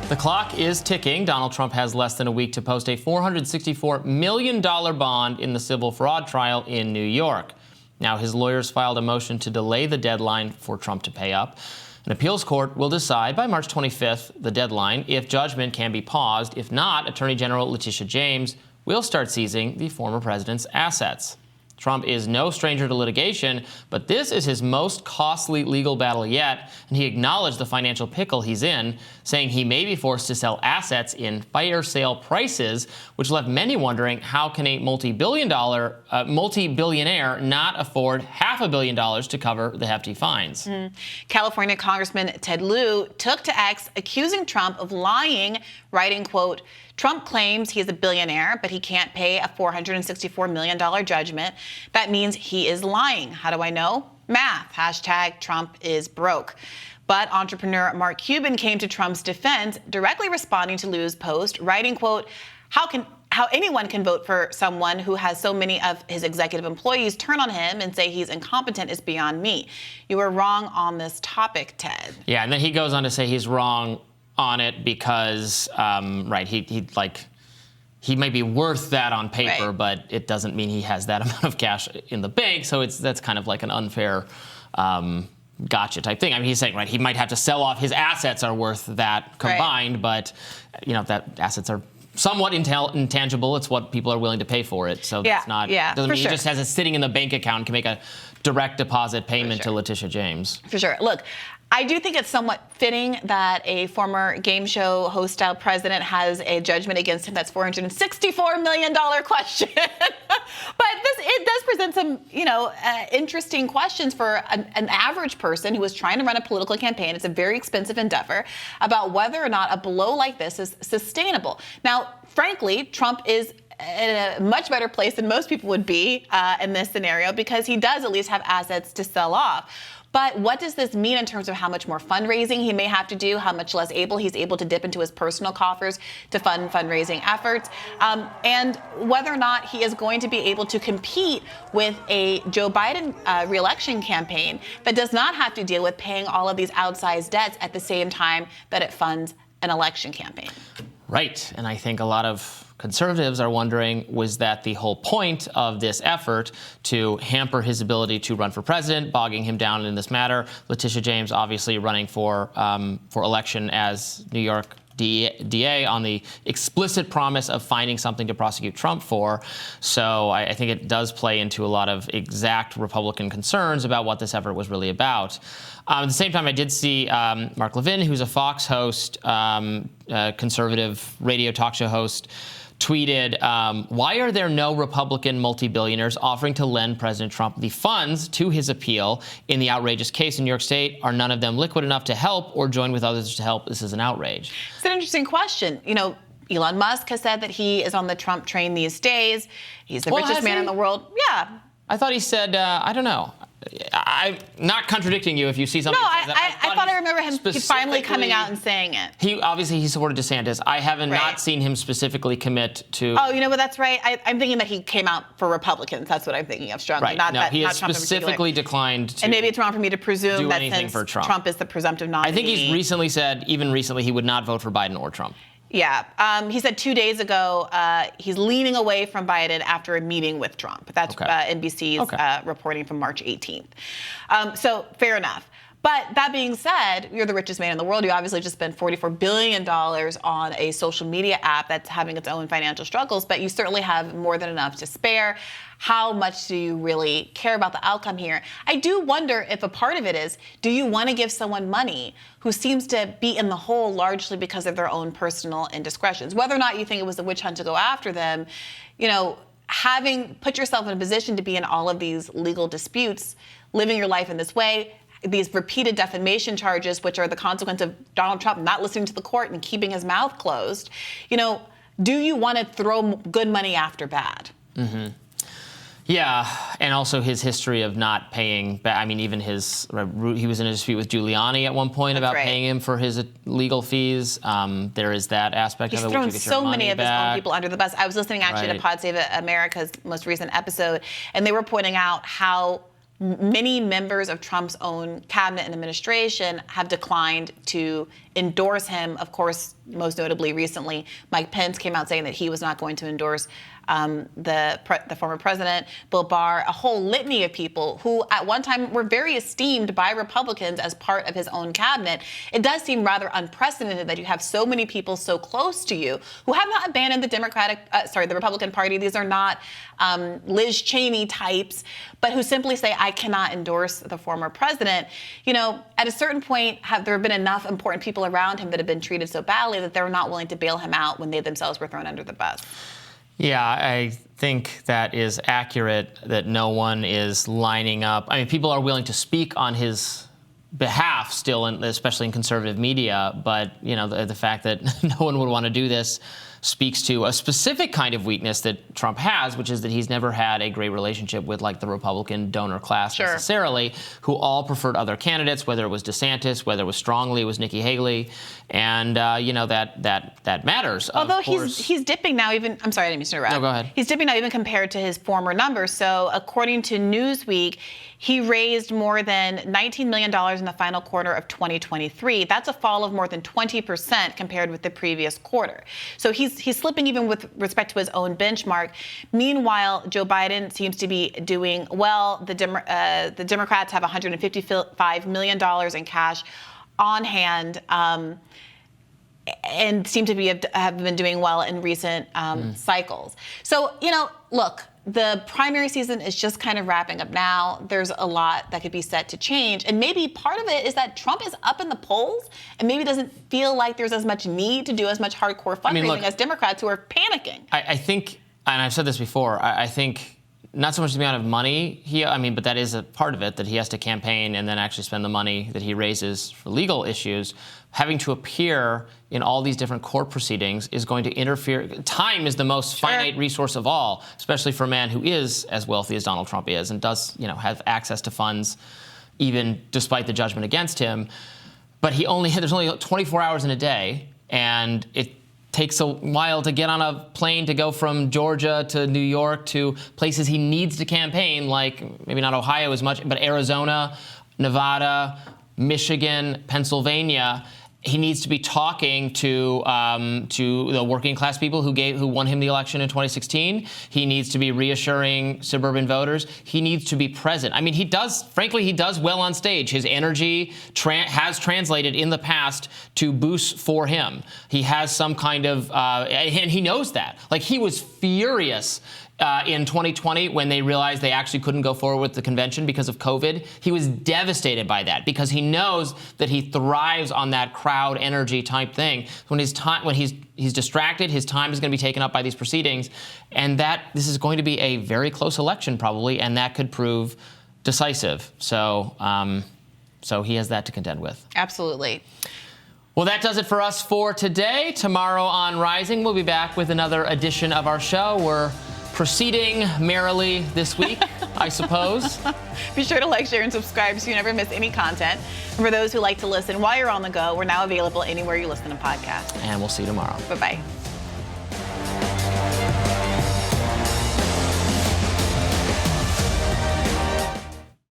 The clock is ticking. Donald Trump has less than a week to post a $464 million bond in the civil fraud trial in New York. Now, his lawyers filed a motion to delay the deadline for Trump to pay up. An appeals court will decide by March 25th, the deadline, if judgment can be paused. If not, Attorney General Letitia James will start seizing the former president's assets. Trump is no stranger to litigation, but this is his most costly legal battle yet, and he acknowledged the financial pickle he's in, saying he may be forced to sell assets in fire sale prices, which left many wondering how can a multi-billionaire not afford $500 million to cover the hefty fines. California Congressman Ted Lieu took to X accusing Trump of lying, writing, quote, Trump claims he is a billionaire, but he can't pay a $464 million judgment. That means he is lying. How do I know? Math. Hashtag Trump is broke. But entrepreneur Mark Cuban came to Trump's defense, directly responding to Liu's post, writing, quote, how anyone can vote for someone who has so many of his executive employees turn on him and say he's incompetent is beyond me. You are wrong on this topic, Ted. Yeah, and then he goes on to say he's wrong on it because, he might be worth that on paper, right, but it doesn't mean he has that amount of cash in the bank. So that's kind of like an unfair gotcha type thing. I mean, he's saying, right, he might have to sell off his assets are worth that combined, right, but that assets are somewhat intangible. It's what people are willing to pay for it. So that's not, doesn't mean he just has it sitting in the bank account and can make a direct deposit payment to Letitia James. For sure. Look, I do think it's somewhat fitting that a former game show host-style president has a judgment against him that's $464 million question. But it does present some, interesting questions for an average person who is trying to run a political campaign. It's a very expensive endeavor about whether or not a blow like this is sustainable. Now, frankly, Trump is in a much better place than most people would be in this scenario because he does at least have assets to sell off. But what does this mean in terms of how much more fundraising he may have to do, how much less he's able to dip into his personal coffers to fund fundraising efforts, and whether or not he is going to be able to compete with a Joe Biden reelection campaign that does not have to deal with paying all of these outsized debts at the same time that it funds an election campaign. Right. And I think a lot of conservatives are wondering, was that the whole point of this effort to hamper his ability to run for president, bogging him down in this matter? Letitia James obviously running for election as New York DA on the explicit promise of finding something to prosecute Trump for. So I think it does play into a lot of exact Republican concerns about what this effort was really about. At the same time, I did see Mark Levin, who's a Fox host, conservative radio talk show host, tweeted, why are there no Republican multi-billionaires offering to lend President Trump the funds to his appeal in the outrageous case in New York State? Are none of them liquid enough to help or join with others to help? This is an outrage. It's an interesting question. Elon Musk has said that he is on the Trump train these days. He's the richest man in the world. Yeah. I thought he said, I don't know. I'm not contradicting you if you see something. No, I thought I remember him finally coming out and saying it. He supported DeSantis. I haven't not seen him specifically commit to. Oh, that's right. I'm thinking that he came out for Republicans. That's what I'm thinking of strongly. Right. He has specifically declined to. And maybe it's wrong for me to presume that since Trump is the presumptive nominee. I think he's recently said, even recently, he would not vote for Biden or Trump. Yeah. He said 2 days ago he's leaning away from Biden after a meeting with Trump. That's NBC's reporting from March 18th. So fair enough. But that being said, you're the richest man in the world. You obviously just spent $44 billion on a social media app that's having its own financial struggles, but you certainly have more than enough to spare. How much do you really care about the outcome here? I do wonder if a part of it is, do you want to give someone money who seems to be in the hole largely because of their own personal indiscretions? Whether or not you think it was a witch hunt to go after them, having put yourself in a position to be in all of these legal disputes, living your life in this way, these repeated defamation charges, which are the consequence of Donald Trump not listening to the court and keeping his mouth closed, do you want to throw good money after bad? Mm-hmm. Yeah, and also his history of not paying back. I mean, even he was in a dispute with Giuliani at one point about paying him for his legal fees. There is that aspect of it. He's thrown so many of his own people under the bus. I was listening actually to Pod Save America's most recent episode, and they were pointing out how many members of Trump's own cabinet and administration have declined to endorse him. Of course, most notably recently, Mike Pence came out saying that he was not going to endorse the former president, Bill Barr, a whole litany of people who at one time were very esteemed by Republicans as part of his own cabinet. It does seem rather unprecedented that you have so many people so close to you who have not abandoned the Republican Party. These are not Liz Cheney types, but who simply say, I cannot endorse the former president. You know, at a certain point, have there been enough important people around him that have been treated so badly that they're not willing to bail him out when they themselves were thrown under the bus? Yeah, I think that is accurate, that no one is lining up. I mean, people are willing to speak on his behalf still, especially in conservative media, but, you know, the fact that no one would want to do this speaks to a specific kind of weakness that Trump has, which is that he's never had a great relationship with, like, the Republican donor class necessarily, who all preferred other candidates, whether it was DeSantis, whether it was strongly, it was Nikki Haley, and you know, that matters. Although he's dipping now, even, I'm sorry, I didn't mean to interrupt. No, go ahead. He's dipping now even compared to his former numbers. So according to Newsweek, he raised more than $19 million in the final quarter of 2023. That's a fall of more than 20% compared with the previous quarter. So he's slipping even with respect to his own benchmark. Meanwhile, Joe Biden seems to be doing well. The Democrats have $155 million in cash on hand, and seem to have been doing well in recent cycles. So, you know, look, the primary season is just kind of wrapping up now. There's a lot that could be set to change. And maybe part of it is that Trump is up in the polls and maybe doesn't feel like there's as much need to do as much hardcore fundraising as Democrats who are panicking. I think, and I've said this before, I think not so much the amount of money but that is a part of it, that he has to campaign and then actually spend the money that he raises for legal issues. Having to appear in all these different court proceedings is going to interfere. Time is the most finite resource of all, especially for a man who is as wealthy as Donald Trump is and does, you know, have access to funds even despite the judgment against him. But there's only 24 hours in a day, and it takes a while to get on a plane to go from Georgia to New York to places he needs to campaign, like maybe not Ohio as much, but Arizona, Nevada, Michigan, Pennsylvania. He needs to be talking to the working class people who won him the election in 2016. He needs to be reassuring suburban voters. He needs to be present. I mean, he does well on stage. His energy has translated in the past to boosts for him. He has some kind of, and he knows that. Like, he was furious in 2020 when they realized they actually couldn't go forward with the convention because of COVID. He was devastated by that because he knows that he thrives on that crowd energy type thing. When he's distracted, his time is going to be taken up by these proceedings, and this is going to be a very close election probably, and that could prove decisive. So he has that to contend with. Absolutely. Well, that does it for us for today. Tomorrow on Rising, we'll be back with another edition of our show. We're proceeding merrily this week, I suppose. Be sure to like, share, and subscribe so you never miss any content. And for those who like to listen while you're on the go, we're now available anywhere you listen to podcasts. And we'll see you tomorrow. Bye-bye.